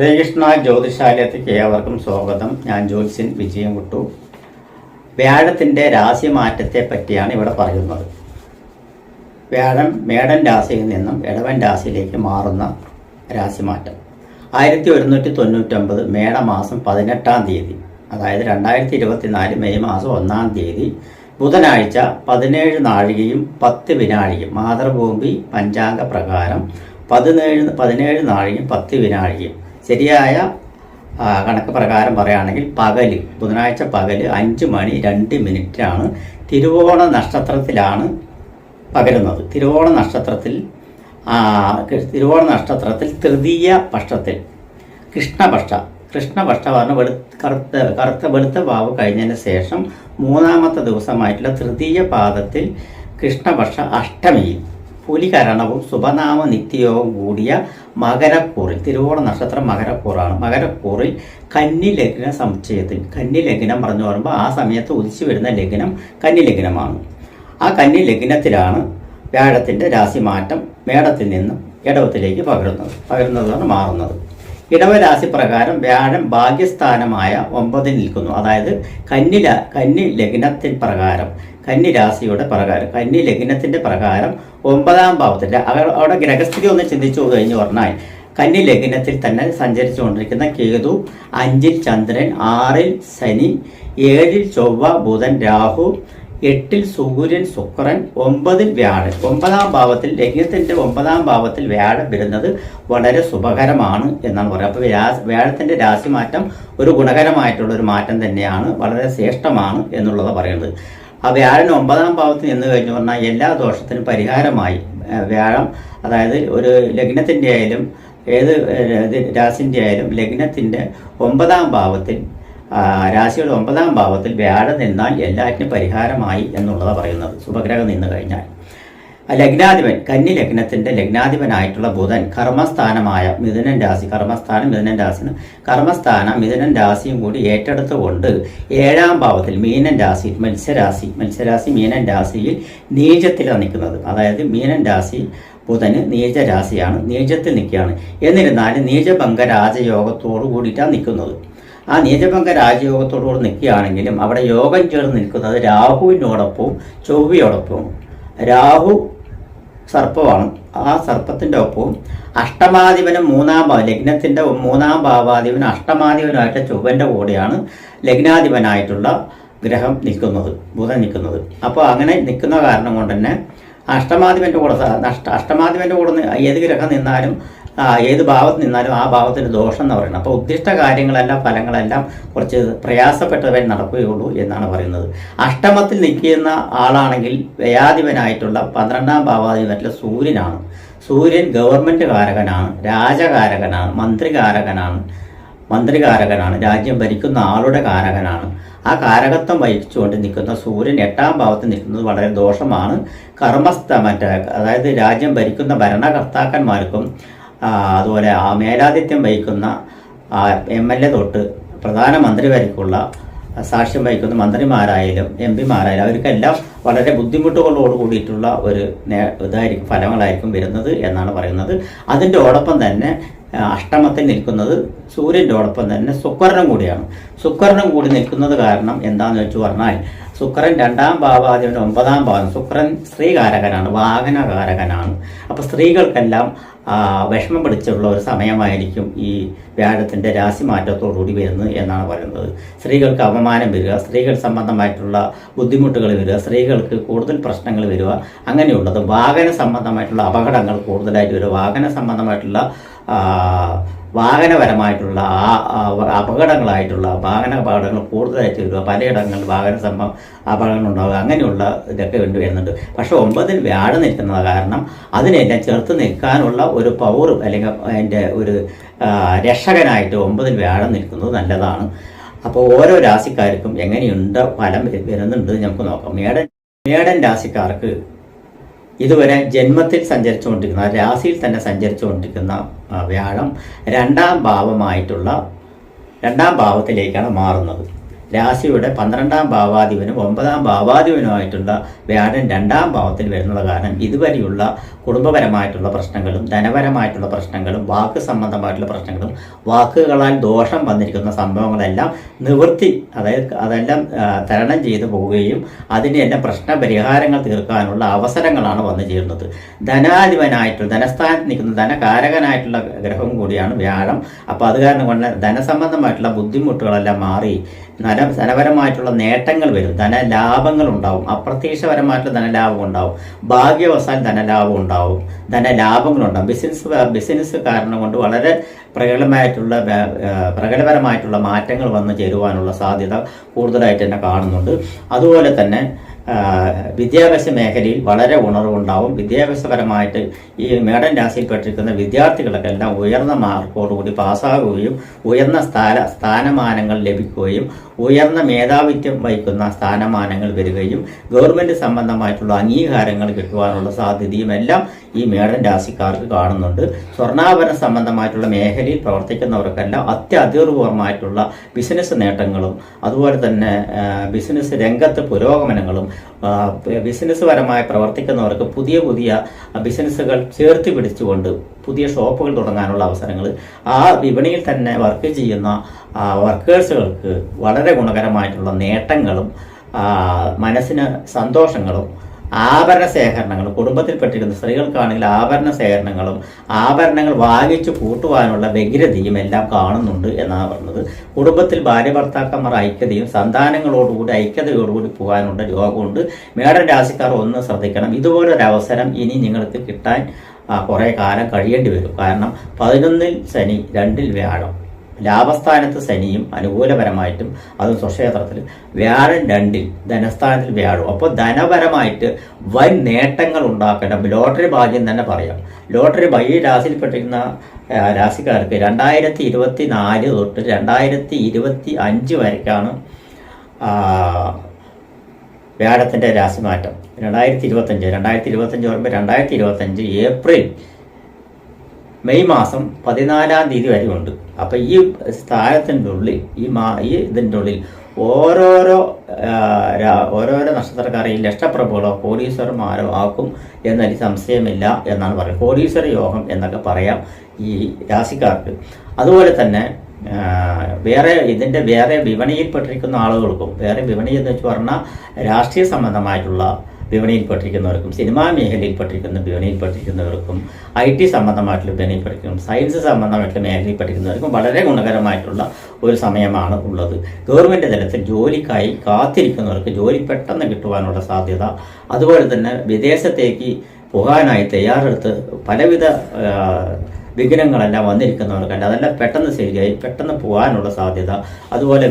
ഹരേ കൃഷ്ണ ജ്യോതിഷാലയത്തിലേക്ക് ഏവർക്കും സ്വാഗതം. ഞാൻ ജ്യോത്സ്യൻ വിജയൻകുട്ടു. വ്യാഴത്തിൻ്റെ രാശിമാറ്റത്തെ പറ്റിയാണ് ഇവിടെ പറയുന്നത്. വ്യാഴം മേടൻ രാശിയിൽ നിന്നും ഇടവൻ രാശിയിലേക്ക് മാറുന്ന രാശിമാറ്റം 1199 മേടമാസം 18-ാം തീയതി, അതായത് 2024 മെയ് മാസം 1-ാം തീയതി ബുധനാഴ്ച 17 നാഴികയും 10 വിനാഴികയും മാതൃഭൂമി പഞ്ചാംഗ പ്രകാരം 17 നാഴികയും 10 വിനാഴികയും ശരിയായ കണക്ക് പ്രകാരം പറയുകയാണെങ്കിൽ ബുധനാഴ്ച പകല് 5 മണി 2 മിനിറ്റാണ് തിരുവോണ നക്ഷത്രത്തിലാണ് പകരുന്നത്. തിരുവോണ നക്ഷത്രത്തിൽ തൃതീയ പക്ഷത്തിൽ കൃഷ്ണപക്ഷ പറഞ്ഞ വെളുത്ത വാവ് കഴിഞ്ഞതിന് ശേഷം 3-ാമത്തെ ദിവസമായിട്ടുള്ള തൃതീയ പാദത്തിൽ കൃഷ്ണപക്ഷ അഷ്ടമിയിൽ പുലികരണവും ശുഭനാമ നിത്യയോഗവും കൂടിയ മകരക്കൂറിൽ, തിരുവോണ നക്ഷത്രം മകരക്കൂറാണ്. മകരക്കൂറിൽ കന്നി ലഗ്ന സമുച്ചയത്തിൽ, കന്നി ലഗ്നം പറഞ്ഞു പറയുമ്പോൾ ആ സമയത്ത് ഉദിച്ചു വരുന്ന ലഗ്നം കന്നി ലഗ്നമാണ്. ആ കന്നി ലഗ്നത്തിലാണ് വ്യാഴത്തിൻ്റെ രാശിമാറ്റം മേടത്തിൽ നിന്നും ഇടവത്തിലേക്ക് പകരുന്നതാണ് മാറുന്നത്. ഇടവരാശി പ്രകാരം വ്യാഴം ഭാഗ്യസ്ഥാനമായ 9 നിൽക്കുന്നു. അതായത് കന്നി ലഗ്നത്തിൻ പ്രകാരം, കന്നി രാശിയുടെ പ്രകാരം, കന്നി ലഗ്നത്തിൻ്റെ പ്രകാരം 9-ാം ഭാവത്തിൽ, അവിടെ ഗ്രഹസ്ഥിതി ഒന്ന് ചിന്തിച്ചു കഴിഞ്ഞു പറഞ്ഞാൽ കന്നി ലഗ്നത്തിൽ തന്നെ സഞ്ചരിച്ചുകൊണ്ടിരിക്കുന്ന കേതു, 5-ൽ ചന്ദ്രൻ, 6-ൽ ശനി, 7-ൽ ചൊവ്വ, ബുധൻ, രാഹു, 8-ൽ സൂര്യൻ, ശുക്രൻ, 9-ൽ വ്യാഴൻ. 9-ാം ഭാവത്തിൽ, ലഗ്നത്തിൻ്റെ 9-ാം ഭാവത്തിൽ വ്യാഴം വരുന്നത് വളരെ ശുഭകരമാണ് എന്നാണ് പറയുന്നത്. അപ്പോൾ വ്യാഴത്തിൻ്റെ രാശിമാറ്റം ഒരു ഗുണകരമായിട്ടുള്ള ഒരു മാറ്റം തന്നെയാണ്, വളരെ ശ്രേഷ്ഠമാണ് എന്നുള്ളത് പറയുന്നത്. ആ വ്യാഴൻ 9-ാം ഭാവത്തിൽ നിന്ന് കഴിഞ്ഞു പറഞ്ഞാൽ എല്ലാ ദോഷത്തിനും പരിഹാരമായി വ്യാഴം, അതായത് ഒരു ലഗ്നത്തിൻ്റെ ആയാലും ഏത് രാശിൻ്റെ ആയാലും ലഗ്നത്തിൻ്റെ 9-ാം ഭാവത്തിൽ, രാശിയുടെ 9-ാം ഭാവത്തിൽ വ്യാഴം നിന്നാൽ എല്ലാറ്റിനും പരിഹാരമായി എന്നുള്ളതാണ് പറയുന്നത്. ശുഭഗ്രഹം നിന്ന് കഴിഞ്ഞാൽ ലഗ്നാധിപൻ, കന്നി ലഗ്നത്തിൻ്റെ ലഗ്നാധിപനായിട്ടുള്ള ബുധൻ കർമ്മസ്ഥാനമായ മിഥുനൻ രാശി, കർമ്മസ്ഥാനം മിഥുനൻ രാശിയും കൂടി ഏറ്റെടുത്തുകൊണ്ട് 7-ാം ഭാവത്തിൽ മീനൻ രാശി, മത്സ്യരാശി മീനൻ രാശിയിൽ നീചത്തിലാണ് നിൽക്കുന്നത്. അതായത് മീനൻ രാശി ബുധന് നീചരാശിയാണ്, നീചത്തിൽ നിൽക്കുകയാണ്. എന്നിരുന്നാലും നീചഭംഗ രാജയോഗത്തോടു കൂടിയിട്ടാണ് നിൽക്കുന്നത്. ആ നീചഭംഗ രാജയോഗത്തോടുകൂടി നിൽക്കുകയാണെങ്കിലും അവിടെ യോഗം ചേർന്ന് നിൽക്കുന്നത് രാഹുവിനോടൊപ്പവും ചൊവ്വയോടൊപ്പവും. രാഹു സർപ്പമാണ്, ആ സർപ്പത്തിൻ്റെ ഒപ്പവും അഷ്ടമാധിപനും 3-ാം ഭാവം, ലഗ്നത്തിൻ്റെ 3-ാം ഭാവാധിപനും അഷ്ടമാധിപനുമായിട്ട് ചൊവ്വൻ്റെ കൂടെയാണ് ലഗ്നാധിപനായിട്ടുള്ള ഗ്രഹം നിൽക്കുന്നത്, ബുധൻ നിൽക്കുന്നത്. അപ്പോൾ അങ്ങനെ നിൽക്കുന്ന കാരണം കൊണ്ട് തന്നെ അഷ്ടമാധിപൻ്റെ കൂടെ ഏത് ഗ്രഹം നിന്നാലും ഏത് ഭാവത്ത് നിന്നാലും ആ ഭാവത്തിൻ്റെ ദോഷം എന്ന് പറയുന്നത്. അപ്പോൾ ഉദ്ദിഷ്ട കാര്യങ്ങളെല്ലാം ഫലങ്ങളെല്ലാം കുറച്ച് പ്രയാസപ്പെട്ടവൻ നടക്കുകയുള്ളൂ എന്നാണ് പറയുന്നത്. അഷ്ടമത്തിൽ നിൽക്കുന്ന ആളാണെങ്കിൽ വ്യയാധിപനായിട്ടുള്ള 12-ാം ഭാവാധിപനായിട്ടുള്ള സൂര്യനാണ്. സൂര്യൻ ഗവൺമെൻറ് കാരകനാണ്, രാജകാരകനാണ്, മന്ത്രികാരകനാണ്, രാജ്യം ഭരിക്കുന്ന ആളുടെ കാരകനാണ്. ആ കാരകത്വം വഹിച്ചുകൊണ്ട് നിൽക്കുന്ന സൂര്യൻ 8-ാം ഭാവത്തിൽ നിൽക്കുന്നത് വളരെ ദോഷമാണ്. അതായത് രാജ്യം ഭരിക്കുന്ന ഭരണകർത്താക്കന്മാർക്കും അതുപോലെ ആ മേലാധിത്യം വഹിക്കുന്ന MLA തൊട്ട് പ്രധാനമന്ത്രി വരെക്കുള്ള സാക്ഷ്യം വഹിക്കുന്ന മന്ത്രിമാരായാലും MP-മാരായാലും അവർക്കെല്ലാം വളരെ ബുദ്ധിമുട്ടുകളോട് കൂടിയിട്ടുള്ള ഒരു ഫലങ്ങളായിരിക്കും വരുന്നത് എന്നാണ് പറയുന്നത്. അതിൻ്റെ ഓടൊപ്പം തന്നെ അഷ്ടമത്തിൽ നിൽക്കുന്നത് സൂര്യൻ്റെ ഓടൊപ്പം തന്നെ ശുക്രനും കൂടിയാണ്. ശുക്രനും കൂടി നിൽക്കുന്നത് കാരണം എന്താണെന്ന് വെച്ച് പറഞ്ഞാൽ ശുക്രൻ 2-ാം ഭാവാധിപൻ 9-ാം ഭാവം. ശുക്രൻ സ്ത്രീകാരകനാണ്, വാഹനകാരകനാണ്. അപ്പോൾ സ്ത്രീകൾക്കെല്ലാം വിഷമം പിടിച്ചുള്ള ഒരു സമയമായിരിക്കും ഈ വ്യാഴത്തിൻ്റെ രാശിമാറ്റത്തോടുകൂടി വരുന്നത് എന്നാണ് പറയുന്നത്. സ്ത്രീകൾക്ക് അപമാനം വരിക, സ്ത്രീകൾ സംബന്ധമായിട്ടുള്ള ബുദ്ധിമുട്ടുകൾ വരിക, സ്ത്രീകൾക്ക് കൂടുതൽ പ്രശ്നങ്ങൾ വരിക, അങ്ങനെയുള്ളത്. വാഹന സംബന്ധമായിട്ടുള്ള അപകടങ്ങൾ കൂടുതലായിട്ട് വരിക, വാഹനപരമായിട്ടുള്ള അപകടങ്ങൾ കൂടുതലായിട്ട് വരിക, പലയിടങ്ങളിൽ അപകടങ്ങൾ ഉണ്ടാവുക, അങ്ങനെയുള്ള ഇതൊക്കെ വരുന്നുണ്ട്. പക്ഷെ 9-ൽ വ്യാഴം നിൽക്കുന്നത് കാരണം അതിനെല്ലാം ചെറുത്ത് നിൽക്കാനുള്ള ഒരു പവറും അല്ലെങ്കിൽ അതിൻ്റെ ഒരു രക്ഷകനായിട്ട് 9-ൽ വ്യാഴം നിൽക്കുന്നത് നല്ലതാണ്. അപ്പോൾ ഓരോ രാശിക്കാർക്കും എങ്ങനെയുണ്ട് ഫലം വരുന്നുണ്ട് നമുക്ക് നോക്കാം. മേടൻ രാശിക്കാർക്ക് ഇതുവരെ ജന്മത്തിൽ സഞ്ചരിച്ചുകൊണ്ടിരിക്കുന്ന, രാശിയിൽ തന്നെ സഞ്ചരിച്ചുകൊണ്ടിരിക്കുന്ന വ്യാഴം 2-ാം ഭാവത്തിലേക്കാണ് മാറുന്നത്. രാശിയുടെ 12ാം ഭാവാധിപനും 9ാം ഭാവാധിപനുമായിട്ടുള്ള വ്യാഴൻ 2ാം ഭാവത്തിൽ വരുന്നത് കാരണം ഇതുവരെയുള്ള കുടുംബപരമായിട്ടുള്ള പ്രശ്നങ്ങളും ധനപരമായിട്ടുള്ള പ്രശ്നങ്ങളും വാക്ക് സംബന്ധമായിട്ടുള്ള പ്രശ്നങ്ങളും വാക്കുകളാൽ ദോഷം വന്നിരിക്കുന്ന സംഭവങ്ങളെല്ലാം നിവൃത്തി അതെല്ലാം തരണം ചെയ്തു പോവുകയും അതിനെല്ലാം പ്രശ്ന പരിഹാരങ്ങൾ തീർക്കാനുള്ള അവസരങ്ങളാണ് വന്നു ചേരുന്നത്. ധനസ്ഥാനത്ത് നിൽക്കുന്ന ധനകാരകനായിട്ടുള്ള ഗ്രഹവും കൂടിയാണ് വ്യാഴം. അപ്പോൾ അത് കാരണം കൊണ്ട് ധനസംബന്ധമായിട്ടുള്ള ബുദ്ധിമുട്ടുകളെല്ലാം മാറി ധനപരമായിട്ടുള്ള നേട്ടങ്ങൾ വരും, ധനലാഭങ്ങൾ ഉണ്ടാവും, അപ്രത്യക്ഷപരമായിട്ടുള്ള ധനലാഭം ഉണ്ടാവും, ഭാഗ്യവശാൽ ധനലാഭം ഉണ്ടാവും, ധനലാഭങ്ങളുണ്ടാവും. ബിസിനസ് കാരണം കൊണ്ട് വളരെ പ്രകടപരമായിട്ടുള്ള മാറ്റങ്ങൾ വന്നു ചേരുവാനുള്ള സാധ്യത കൂടുതലായിട്ട് തന്നെ കാണുന്നുണ്ട്. അതുപോലെ തന്നെ വിദ്യാഭ്യാസ മേഖലയിൽ വളരെ ഉണർവുണ്ടാവും. വിദ്യാഭ്യാസപരമായിട്ട് ഈ മേടൻ രാശിയിൽപ്പെട്ടിരിക്കുന്ന വിദ്യാർത്ഥികൾക്കെല്ലാം ഉയർന്ന മാർക്കോടുകൂടി പാസ്സാകുകയും ഉയർന്ന സ്ഥാനമാനങ്ങൾ ലഭിക്കുകയും ഉയർന്ന മേധാവിത്വം വഹിക്കുന്ന സ്ഥാനമാനങ്ങൾ വരികയും ഗവൺമെൻറ് സംബന്ധമായിട്ടുള്ള അംഗീകാരങ്ങൾ കിട്ടുവാനുള്ള സാധ്യതയും എല്ലാം ഈ മേടൻ രാശിക്കാർക്ക് കാണുന്നുണ്ട്. സ്വർണ്ണാഭരണ സംബന്ധമായിട്ടുള്ള മേഖലയിൽ പ്രവർത്തിക്കുന്നവർക്കെല്ലാം അത്യപൂർവമായിട്ടുള്ള ബിസിനസ് നേട്ടങ്ങളും അതുപോലെ തന്നെ ബിസിനസ് രംഗത്ത് പുരോഗമനങ്ങളും ബിസിനസ് പരമായി പ്രവർത്തിക്കുന്നവർക്ക് പുതിയ ബിസിനസ്സുകൾ ചേർത്ത് പിടിച്ചുകൊണ്ട് പുതിയ ഷോപ്പുകൾ തുടങ്ങാനുള്ള അവസരങ്ങൾ, ആ വിപണിയിൽ തന്നെ വർക്ക് ചെയ്യുന്ന വർക്കേഴ്സുകൾക്ക് വളരെ ഗുണകരമായിട്ടുള്ള നേട്ടങ്ങളും മനസ്സിന് സന്തോഷങ്ങളും ആഭരണ ശേഖരണങ്ങളും, കുടുംബത്തിൽപ്പെട്ടിരിക്കുന്ന സ്ത്രീകൾക്കാണെങ്കിൽ ആഭരണങ്ങൾ വാങ്ങിച്ചു കൂട്ടുവാനുള്ള വ്യഗ്രതയും എല്ലാം കാണുന്നുണ്ട് എന്നാണ് പറഞ്ഞത്. കുടുംബത്തിൽ ഭാര്യ ഭർത്താക്കന്മാർ ഐക്യതയും സന്താനങ്ങളോടുകൂടി ഐക്യതയോടുകൂടി പോകാനുള്ള യോഗമുണ്ട്. മേടൻ രാശിക്കാർ ഒന്ന് ശ്രദ്ധിക്കണം. ഇതുപോലൊരവസരം ഇനി നിങ്ങൾക്ക് കിട്ടാൻ കുറേ കാലം കഴിയേണ്ടി വരും. കാരണം 11-ൽ ശനി, 2-ൽ വ്യാഴം, ലാഭസ്ഥാനത്ത് ശനിയും അനുകൂലപരമായിട്ടും അതും സ്വക്ഷേത്രത്തിൽ, വ്യാഴം 2-ൽ ധനസ്ഥാനത്തിൽ വ്യാഴം. അപ്പോൾ ധനപരമായിട്ട് വൻ നേട്ടങ്ങൾ ഉണ്ടാക്കേണ്ട ലോട്ടറി ഭാഗ്യം തന്നെ പറയാം. ലോട്ടറി ഈ രാശിയിൽപ്പെട്ടിരിക്കുന്ന രാശിക്കാർക്ക് 2024 തൊട്ട് 2025 വരയ്ക്കാണ് വ്യാഴത്തിൻ്റെ രാശിമാറ്റം. 2025 പറയുമ്പോൾ 2025 ഏപ്രിൽ മെയ് മാസം 14-ാം തീയതി വരെ ഉണ്ട്. അപ്പം ഈ സ്ഥാനത്തിൻ്റെ ഉള്ളിൽ ഇതിൻ്റെ ഉള്ളിൽ ഓരോരോ നക്ഷത്രക്കാരെ ലക്ഷപ്രഭുകളോ കോടീശ്വരന്മാരോ ആക്കും എന്നതിൽ സംശയമില്ല എന്നാണ് പറയുന്നത്. കോടീശ്വര യോഗം എന്നൊക്കെ പറയാം ഈ രാശിക്കാർക്ക്. അതുപോലെ തന്നെ വേറെ വിപണിയിൽപ്പെട്ടിരിക്കുന്ന ആളുകൾക്കും, വേറെ വിപണി എന്ന് വെച്ച് പറഞ്ഞാൽ രാഷ്ട്രീയ സംബന്ധമായിട്ടുള്ള വിപണിയിൽപ്പെട്ടിരിക്കുന്നവർക്കും, സിനിമാ മേഖലയിൽപ്പെട്ടിരിക്കുന്ന വിപണിയിൽപ്പെട്ടിരിക്കുന്നവർക്കും, IT സംബന്ധമായിട്ടുള്ള വിപണിയിൽപ്പെട്ടിരിക്കുന്നവർക്കും, സയൻസ് സംബന്ധമായിട്ടുള്ള മേഖലയിൽപ്പെട്ടിരിക്കുന്നവർക്കും വളരെ ഗുണകരമായിട്ടുള്ള ഒരു സമയമാണ് ഉള്ളത്. ഗവൺമെൻറ് തലത്തിൽ ജോലിക്കായി കാത്തിരിക്കുന്നവർക്ക് ജോലി പെട്ടെന്ന് കിട്ടുവാനുള്ള സാധ്യത, അതുപോലെ തന്നെ വിദേശത്തേക്ക് പോകാനായി തയ്യാറെടുത്ത് പലവിധ വിഘ്നങ്ങളെല്ലാം വന്നിരിക്കുന്നവർക്കല്ല അതെല്ലാം പെട്ടെന്ന് ശരിയായി പെട്ടെന്ന് പോകാനുള്ള സാധ്യത. അതുപോലെ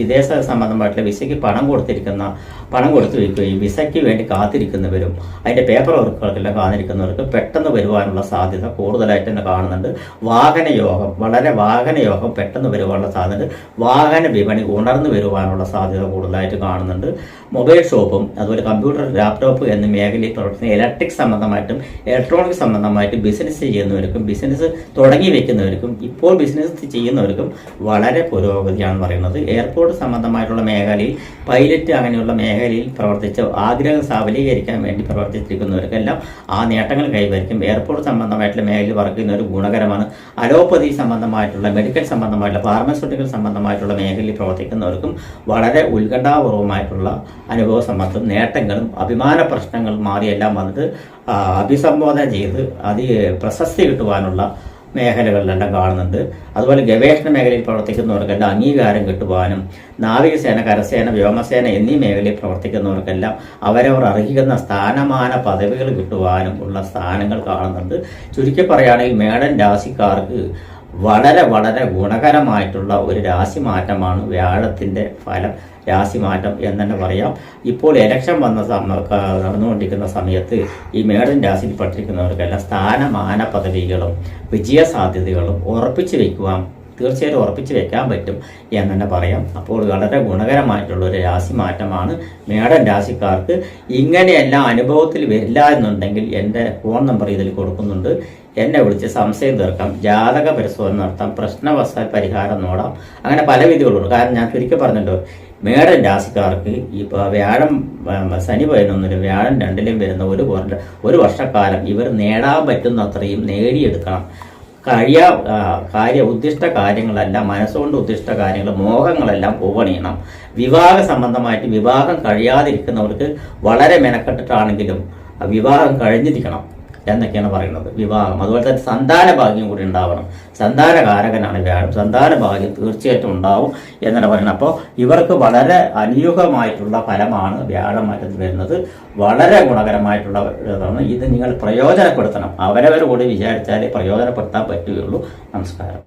വിദേശ സംബന്ധമായിട്ടുള്ള വിസയ്ക്ക് പണം കൊടുത്തു വയ്ക്കുകയും വിസയ്ക്ക് വേണ്ടി കാത്തിരിക്കുന്നവരും അതിൻ്റെ പേപ്പർ വർക്കുകൾക്കെല്ലാം കാത്തിരിക്കുന്നവർക്ക് പെട്ടെന്ന് വരുവാനുള്ള സാധ്യത കൂടുതലായിട്ട് തന്നെ കാണുന്നുണ്ട്. വാഹനയോഗം പെട്ടെന്ന് വരുവാനുള്ള സാധ്യത, വാഹന വിപണി ഉണർന്നു വരുവാനുള്ള സാധ്യത കൂടുതലായിട്ട് കാണുന്നുണ്ട്. മൊബൈൽ ഷോപ്പും അതുപോലെ കമ്പ്യൂട്ടർ, ലാപ്ടോപ്പ് എന്ന മേഖലയിൽ പ്രവർത്തിക്കുന്ന ഇലക്ട്രിക് സംബന്ധമായിട്ടും ഇലക്ട്രോണിക് സംബന്ധമായിട്ടും ബിസിനസ് ചെയ്യുന്നവർക്കും ബിസിനസ് തുടങ്ങി വെക്കുന്നവർക്കും ഇപ്പോൾ ബിസിനസ് ചെയ്യുന്നവർക്കും വളരെ പുരോഗതിയാണ് പറയുന്നത്. എയർപോർട്ട് സംബന്ധമായിട്ടുള്ള മേഖലയിൽ പൈലറ്റ് അങ്ങനെയുള്ള മേഖലയിൽ പ്രവർത്തിച്ച് ആഗ്രഹം സഫലീകരിക്കാൻ വേണ്ടി പ്രവർത്തിച്ചിരിക്കുന്നവർക്കെല്ലാം ആ നേട്ടങ്ങൾ കൈവരിക്കും. എയർപോർട്ട് സംബന്ധമായിട്ടുള്ള മേഖലയിൽ വർക്ക് ചെയ്യുന്നവർ ഗുണകരമാണ്. അലോപ്പതി സംബന്ധമായിട്ടുള്ള മെഡിക്കൽ സംബന്ധമായിട്ടുള്ള ഫാർമസ്യൂട്ടിക്കൽ സംബന്ധമായിട്ടുള്ള മേഖലയിൽ പ്രവർത്തിക്കുന്നവർക്കും വളരെ ഉത്കണ്ഠാപൂർവമായിട്ടുള്ള അനുഭവ സമ്മർദ്ദം, നേട്ടങ്ങളും അഭിമാന പ്രശ്നങ്ങളും മാറിയെല്ലാം വന്നിട്ട് അഭിസംബോധന ചെയ്ത് പ്രശസ്തി കിട്ടുവാനുള്ള മേഖലകളിലെല്ലാം കാണുന്നുണ്ട്. അതുപോലെ ഗവേഷണ മേഖലയിൽ പ്രവർത്തിക്കുന്നവർക്കെല്ലാം അംഗീകാരം കിട്ടുവാനും, നാവികസേന, കരസേന, വ്യോമസേന എന്നീ മേഖലയിൽ പ്രവർത്തിക്കുന്നവർക്കെല്ലാം അവരവർ അർഹിക്കുന്ന സ്ഥാനമാന പദവികൾ കിട്ടുവാനും ഉള്ള സ്ഥാനങ്ങൾ കാണുന്നുണ്ട്. ചുരുക്കി പറയുകയാണെങ്കിൽ മേടൻ രാശിക്കാർക്ക് വളരെ ഗുണകരമായിട്ടുള്ള ഒരു രാശിമാറ്റമാണ് വ്യാഴത്തിൻ്റെ ഫലം, രാശിമാറ്റം എന്ന് തന്നെ പറയാം. ഇപ്പോൾ ഇലക്ഷൻ നടന്നുകൊണ്ടിരിക്കുന്ന സമയത്ത് ഈ മേടൻ രാശിയിൽപ്പെട്ടിരിക്കുന്നവർക്കെല്ലാം സ്ഥാനമാന പദവികളും വിജയ സാധ്യതകളും തീർച്ചയായിട്ടും ഉറപ്പിച്ച് വെക്കാൻ പറ്റും എന്ന് തന്നെ പറയാം. അപ്പോൾ വളരെ ഗുണകരമായിട്ടുള്ള ഒരു രാശിമാറ്റമാണ് മേടൻ രാശിക്കാർക്ക്. ഇങ്ങനെയെല്ലാം അനുഭവത്തിൽ വരില്ല എന്നുണ്ടെങ്കിൽ എൻ്റെ ഫോൺ നമ്പർ ഇതിൽ കൊടുക്കുന്നുണ്ട്. എന്നെ വിളിച്ച് സംശയം തീർക്കാം, ജാതക പരിശോധന നടത്താം, പ്രശ്നവശാൽ പരിഹാരം നോടാം. അങ്ങനെ പല വിധികളുണ്ട്. കാരണം ഞാൻ ചുരുക്കി പറഞ്ഞല്ലോ, മേടൻ രാശിക്കാർക്ക് ഇപ്പോൾ വ്യാഴം ശനി 11-ലും വ്യാഴം 2-ലും വരുന്ന ഒരു വർഷക്കാലം ഇവർ നേടാൻ പറ്റുന്ന അത്രയും നേടിയെടുക്കണം. ഉദ്ദിഷ്ട കാര്യങ്ങളെല്ലാം, മനസ്സുകൊണ്ട് ഉദ്ദിഷ്ട കാര്യങ്ങൾ, മോഹങ്ങളെല്ലാം പൂവണിയണം. വിവാഹ സംബന്ധമായിട്ട് വിവാഹം കഴിയാതിരിക്കുന്നവർക്ക് വളരെ മെനക്കെട്ടിട്ടാണെങ്കിലും വിവാഹം കഴിഞ്ഞിരിക്കണം എന്നൊക്കെയാണ് പറയുന്നത്. വിവാഹം, അതുപോലെ തന്നെ സന്താന ഭാഗ്യം കൂടി ഉണ്ടാവണം. സന്താനകാരകനാണ് വ്യാഴം, സന്താന ഭാഗ്യം തീർച്ചയായിട്ടും ഉണ്ടാവും എന്നാണ് പറയുന്നത്. അപ്പോൾ ഇവർക്ക് വളരെ അനുയൂഹമായിട്ടുള്ള ഫലമാണ് വ്യാഴമാറ്റത്തിൽ വരുന്നത്. വളരെ ഗുണകരമായിട്ടുള്ള ഇതാണ്. ഇത് നിങ്ങൾ പ്രയോജനപ്പെടുത്തണം. അവരവർ കൂടി വിചാരിച്ചാലേ പ്രയോജനപ്പെടുത്താൻ പറ്റുകയുള്ളൂ. നമസ്കാരം.